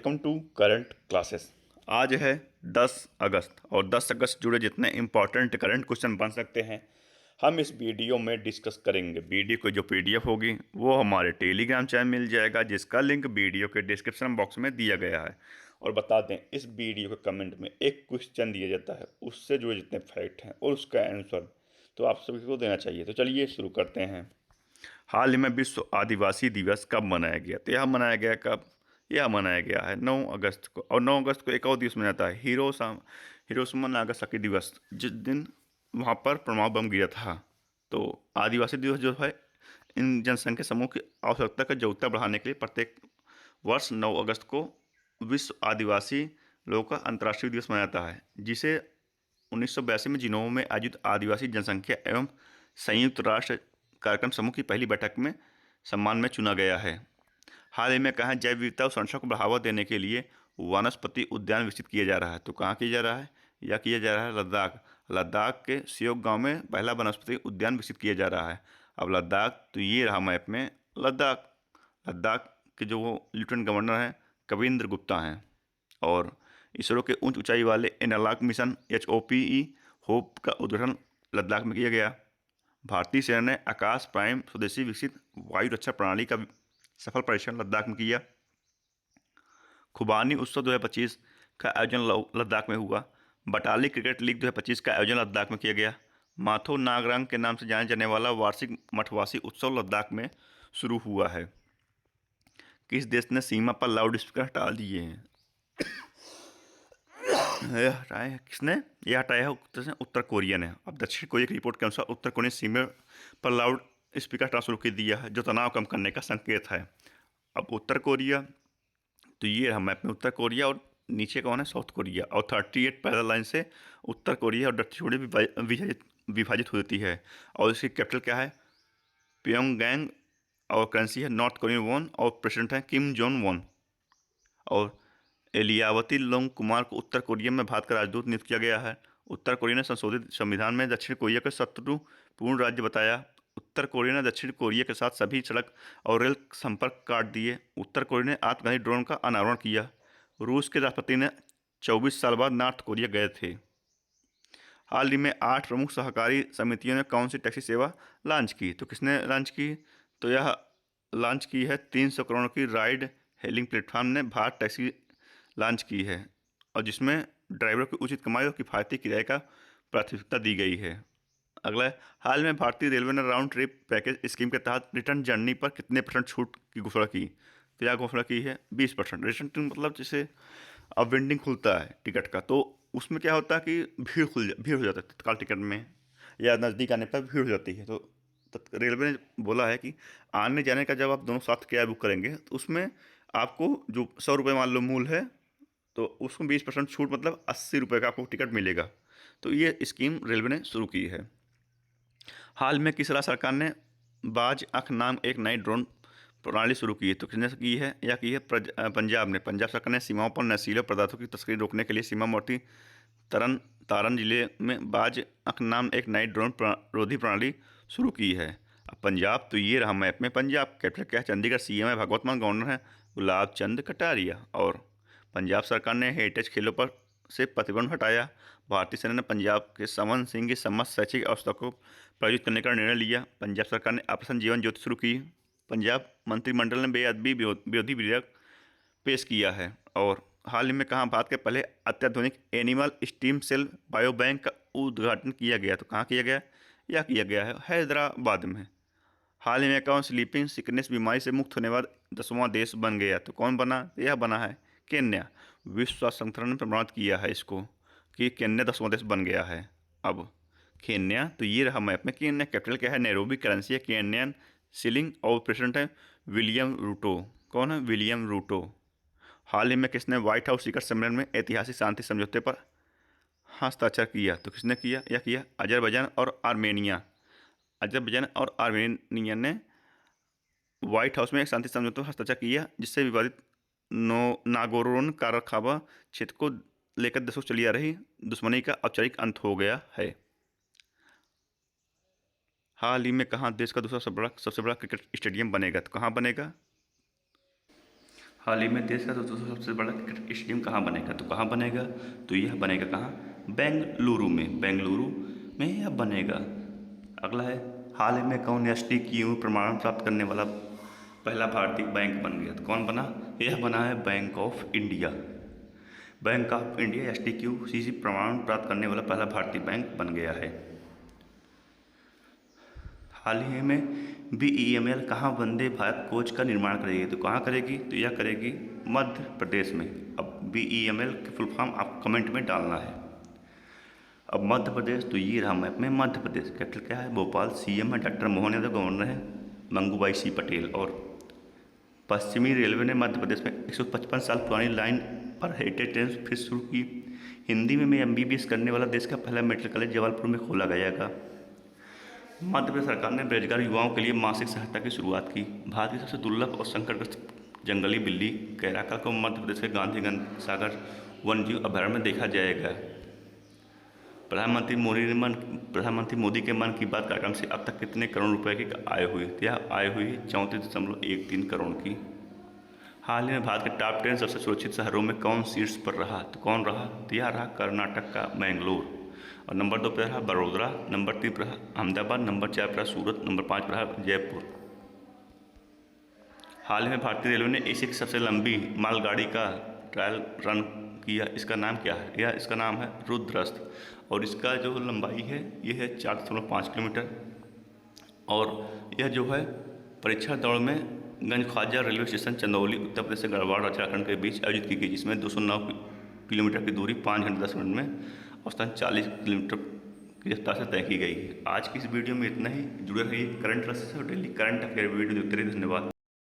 Welcome to current classes. आज है 10 अगस्त और 10 अगस्त जुड़े जितने इम्पॉर्टेंट करंट क्वेश्चन बन सकते हैं हम इस वीडियो में डिस्कस करेंगे। वीडियो की जो पीडीएफ होगी वो हमारे टेलीग्राम चैनल मिल जाएगा, जिसका लिंक वीडियो के डिस्क्रिप्शन बॉक्स में दिया गया है। और बता दें, इस वीडियो के कमेंट में एक क्वेश्चन दिया जाता है, उससे जुड़े जितने फैक्ट हैं और उसका आंसर तो आप सभी को देना चाहिए। तो चलिए शुरू करते हैं। हाल ही में विश्व आदिवासी दिवस कब मनाया गया? तो यह मनाया गया कब? यह मनाया गया है 9 अगस्त को। और 9 अगस्त को एक और दिवस मनाता है, हिरोशिमा नागासाकी दिवस, जिस दिन वहाँ पर परमाणु बम गिरा था। तो आदिवासी दिवस जो है, इन जनसंख्या समूह की आवश्यकता का जागरूकता बढ़ाने के लिए प्रत्येक वर्ष 9 अगस्त को विश्व आदिवासी लोगों का अंतर्राष्ट्रीय दिवस मनाया जाता है, जिसे 1982 में जिनोवा में आयोजित आदिवासी जनसंख्या एवं संयुक्त राष्ट्र कार्यक्रम समूह की पहली बैठक में सम्मान में चुना गया है। हाल ही में कहा, जैव विविधता और संरक्षण को बढ़ावा देने के लिए वनस्पति उद्यान विकसित किया जा रहा है। तो कहाँ किया जा रहा है? यह किया जा रहा है लद्दाख। लद्दाख के सियोक गांव में पहला वनस्पति उद्यान विकसित किया जा रहा है। अब लद्दाख तो ये रहा मैप में लद्दाख। लद्दाख के जो वो लेफ्टिनेंट गवर्नर हैं कविंद्र गुप्ता हैं। और इसरो के उच्च ऊंचाई वाले एनालॉग मिशन HOPE होप का उद्घाटन लद्दाख में किया गया। भारतीय सेना ने आकाश प्राइम स्वदेशी विकसित वायु रक्षा प्रणाली का सफल परीक्षण लद्दाख में किया। खुबानी उत्सव 2025 का आयोजन लद्दाख में हुआ। बटाली क्रिकेट लीग 2025 का आयोजन लद्दाख में किया गया। माथो नागरंग के नाम से जाने जाने वाला वार्षिक मठवासी उत्सव लद्दाख में शुरू हुआ है। किस देश ने सीमा पर लाउड स्पीकर हटा दिए हैं? यह हटाया है किसने? यह हटाया है उत्तर कोरिया ने। अब दक्षिण कोरिया की रिपोर्ट के अनुसार उत्तर कोरिया ने सीमा पर लाउड स्पीकर हटाना शुरू कर दिया है, जो तनाव कम करने का संकेत है। अब उत्तर कोरिया तो ये रहा मैप में उत्तर कोरिया, और नीचे कौन है? South Korea. और 38 पैदल लाइन से उत्तर कोरिया और दक्षिण कोरिया विभाजित होती है। और इसकी कैपिटल क्या है? प्योंगयांग। और करेंसी है नॉर्थ कोरियन वॉन, और प्रेसिडेंट है किम जोंग वॉन। और एलियावती लोंग कुमार को उत्तर कोरिया में भारत का राजदूत नियुक्त किया गया है। उत्तर कोरिया ने संशोधित संविधान में दक्षिण कोरिया को शत्रुपूर्ण राज्य बताया। उत्तर कोरिया ने दक्षिण कोरिया के साथ सभी सड़क और रेल संपर्क काट दिए। उत्तर कोरिया ने आत्मघाती ड्रोन का अनावरण किया। रूस के राष्ट्रपति ने 24 साल बाद नॉर्थ कोरिया गए थे। हाल ही में 8 प्रमुख सहकारी समितियों ने कौन सी टैक्सी सेवा लॉन्च की? तो किसने लॉन्च की? तो यह लॉन्च की है 300 करोड़ की राइड हेलिंग प्लेटफॉर्म ने भारत टैक्सी लॉन्च की है, और जिसमें ड्राइवरों की उचित कमाई और किफ़ायती किराए का प्राथमिकता दी गई है। अगला है, हाल में भारतीय रेलवे ने राउंड ट्रिप पैकेज स्कीम के तहत रिटर्न जर्नी पर कितने % छूट की घोषणा की? तो यह घोषणा की है 20%। रिटर्न मतलब जैसे अब वेंडिंग खुलता है टिकट का, तो उसमें क्या होता है कि भीड़ हो जाता है तत्काल टिकट में, या नज़दीक आने पर भीड़ हो जाती है। तो रेलवे ने बोला है कि आने जाने का जब आप दोनों साथ किराया बुक करेंगे तो उसमें आपको जो 100 रुपये मान लो मूल है, तो उसमें 20% छूट मतलब 80 रुपये का आपको टिकट मिलेगा। तो ये स्कीम रेलवे ने शुरू की है। हाल में किस राज्य सरकार ने बाज आँख नाम एक नई ड्रोन प्रणाली शुरू की है? तो किसने की है? यह की है पंजाब ने। पंजाब सरकार ने सीमाओं पर नशीले पदार्थों की तस्करी रोकने के लिए सीमावर्ती तरन तारण जिले में बाज आँख नाम एक नई ड्रोन रोधी प्रणाली शुरू की है। अब पंजाब तो ये रहा मैप में पंजाब। कैपिटल क्या है? चंडीगढ़। CM है भगवत मान, गवर्नर है गुलाब चंद कटारिया। और पंजाब सरकार ने हेरिटेज खेलों पर से प्रतिबंध हटाया। भारतीय सेना ने पंजाब के समन सिंह की समस्त शैक्षिक अवस्था को प्रायोजित करने का निर्णय लिया। पंजाब सरकार ने ऑपरेशन जीवन ज्योति शुरू की। पंजाब मंत्रिमंडल ने बेअदबी विरोधी विधेयक पेश किया है। और हाल ही में कहाँ भारत के पहले अत्याधुनिक animal stem cell bio bank का उद्घाटन किया गया? तो कहाँ किया गया? यह किया गया है हैदराबाद में। हाल ही में कौन स्लीपिंग सिकनेस बीमारी से मुक्त होने वाला 10वां देश बन गया? तो कौन बना? यह बना है केन्या। विश्व स्वास्थ्य संगठन ने प्रमाणित किया है इसको कि केन्या 10वां देश बन गया है। अब केन्या तो ये रहा मैप में। केन्या कैपिटल क्या है? नैरोबी। करेंसी है केन्यन शिलिंग। और प्रेसिडेंट है विलियम रूटो। कौन है? William Ruto. हाल ही में किसने व्हाइट हाउस शिखर सम्मेलन में ऐतिहासिक शांति समझौते पर हस्ताक्षर किया? तो किसने किया? यह किया अजरबैजान और आर्मेनिया। अजरबैजान और आर्मेनिया ने व्हाइट हाउस में एक शांति समझौते पर हस्ताक्षर किया, जिससे विवादित नागोर्नो काराबाख क्षेत्र को लेकर देशों चली आ रही दुश्मनी का औपचारिक अंत हो गया है। हाल ही में कहाँ देश का दूसरा सबसे बड़ा क्रिकेट स्टेडियम बनेगा? तो कहाँ बनेगा? हाल ही में देश का दोस्तों सबसे बड़ा क्रिकेट स्टेडियम कहाँ बनेगा, तो कहाँ बनेगा, तो यह बनेगा कहाँ, बेंगलुरु में। बेंगलुरु में यह बनेगा। अगला है, हाल ही में कौन STQ प्रमाण प्राप्त करने वाला पहला भारतीय बैंक बन गया, तो कौन बना, यह बना है bank of India. Bank of India STQCC प्रमाण प्राप्त करने वाला पहला भारतीय बैंक बन गया है। हाल ही में BEML कहाँ वंदे भारत कोच का निर्माण करेगी, तो कहाँ करेगी, तो यह करेगी मध्य प्रदेश में। अब BEML की फुल फॉर्म आप कमेंट में डालना है। अब मध्य प्रदेश, तो ये रहा मैप में मध्य प्रदेश। कैपिटल क्या है, भोपाल। CM है डॉक्टर मोहन यादव, गवर्नर है मंगूभाई C पटेल। और पश्चिमी रेलवे ने मध्य प्रदेश में 155 साल पुरानी लाइन पर हेरिटेज ट्रेन फिर शुरू की। हिंदी में MBBS करने वाला देश का पहला मेडिकल कॉलेज जबलपुर में खोला गया। मध्य प्रदेश सरकार ने बेरोजगार युवाओं के लिए मासिक सहायता की शुरुआत की। भारत की सबसे दुर्लभ और संकटग्रस्त जंगली बिल्ली कैराकल को मध्य प्रदेश के गांधीगंज सागर वन्यजीव अभयारण्य में देखा जाएगा। प्रधानमंत्री मोदी के मन की बात कार्यक्रम से अब तक कितने करोड़ रुपए की आय हुई, यह आय हुई 34.13 करोड़ की। हाल ही में भारत के टॉप 10 सबसे सुरक्षित शहरों में कौन शीर्ष पर रहा, तो कौन रहा, तो यह रहा कर्नाटक का बेंगलोर। और नंबर 2 पर रहा बड़ोदरा, नंबर 3 पर रहा अहमदाबाद, नंबर 4 पर रहा सूरत, नंबर 5 पर रहा जयपुर। हाल ही में भारतीय रेलवे ने एशिया की सबसे लंबी मालगाड़ी का ट्रायल रन किया। इसका नाम क्या है, इसका नाम है रुद्रस्थ। और इसका जो लंबाई है यह है 4.5 किलोमीटर। और यह जो है परीक्षा दौड़ में गंज ख्वाजा रेलवे स्टेशन चंदौली उत्तर प्रदेश से गढ़वाल उत्तराखंड के बीच आयोजित की गई, जिसमें 209 किलोमीटर की दूरी 5 घंटे 10 मिनट में औसतन 40 किलोमीटर की रफ्तार से तय की गई है। आज की इस वीडियो में इतना ही। जुड़े रहिए करंट अफेयर से, डेली करंट अफेयर वीडियो देखते रहिए। धन्यवाद।